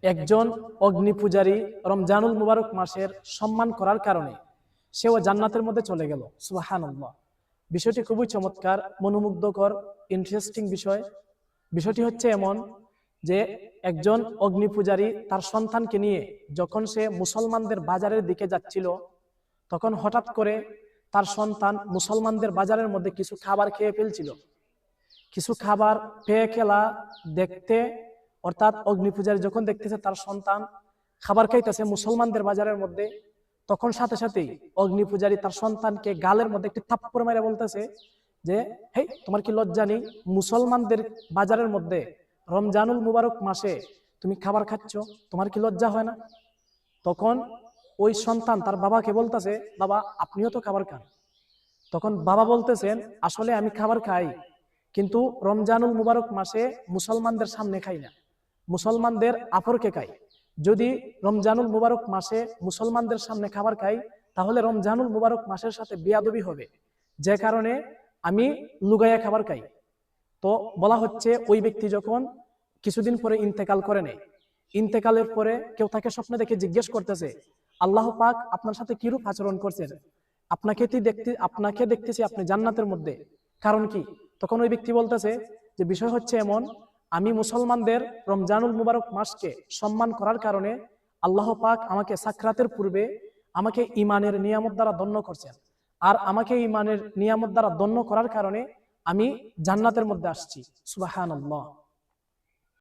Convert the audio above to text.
একজন অগ্নি পূজারী রমজানুল মুবারক মাসের সম্মান করার কারণে সেও জান্নাতের মধ্যে চলে গেল। সুবহানাল্লাহ। বিষয়টি খুবই চমৎকার, মনোমুগ্ধকর, ইন্টারেস্টিং বিষয়। বিষয়টি হচ্ছে এমন যে একজন অগ্নি পূজারী তার সন্তানকে নিয়ে যখন সে মুসলমানদের বাজারের দিকে যাচ্ছিল, তখন হঠাৎ করে তার সন্তান মুসলমানদের বাজারের মধ্যে কিছু খাবার খেয়ে ফেলছিল। কিছু খাবার পেয়ে খেলা দেখতে, অর্থাৎ অগ্নি পূজারী যখন দেখতেছে তার সন্তান খাবার খাইতেছে মুসলমানদের বাজারের মধ্যে, তখন সাথে সাথেই অগ্নি পূজারী তার সন্তানকে গালের মধ্যে একটি থাপ্পড় মেরে বলতেছে যে, হেই, তোমার কি লজ্জা নেই? মুসলমানদের বাজারের মধ্যে রমজানুল মুবারক মাসে তুমি খাবার খাচ্ছ, তোমার কি লজ্জা হয় না? তখন ওই সন্তান তার বাবাকে বলতেছে, বাবা আপনিও তো খাবার খান। তখন বাবা বলতেছেন, আসলে আমি খাবার খাই, কিন্তু রমজানুল মুবারক মাসে মুসলমানদের সামনে খাই না, মুসলমানদের আপরকে খাই। যদি রমজানুল মুবারক মাসে মুসলমানদের সামনে খাবার খাই, তাহলে রমজানুল মুবারক মাসের সাথে বেয়াদবি হবে, যে কারণে আমি লুগাইয়া খাবার খাই। তো বলা হচ্ছে ওই ব্যক্তি যখন কিছুদিন পরে ইন্তেকাল করে নেয়, ইন্তেকালের পরে কেউ তাকে স্বপ্নে দেখে জিজ্ঞেস করতেছে, আল্লাহ পাক আপনার সাথে কিরূপ আচরণ করছেন? আপনাকে দেখতেছি আপনি জান্নাতের মধ্যে, কারণ কি? তখন ওই ব্যক্তি বলতেছে যে বিষয় হচ্ছে এমন, আমি মুসলমানদের রমজানুল মুবারক মাসকে সম্মান করার কারণে আল্লাহ পাক আমাকে সাকরাতের পূর্বে আমাকে ইমানের নিয়ামত দ্বারা ধন্য করছেন, আর আমাকে ইমানের নিয়ামত দ্বারা ধন্য করার কারণে আমি জান্নাতের মধ্যে আসছি। সুবহানাল্লাহ।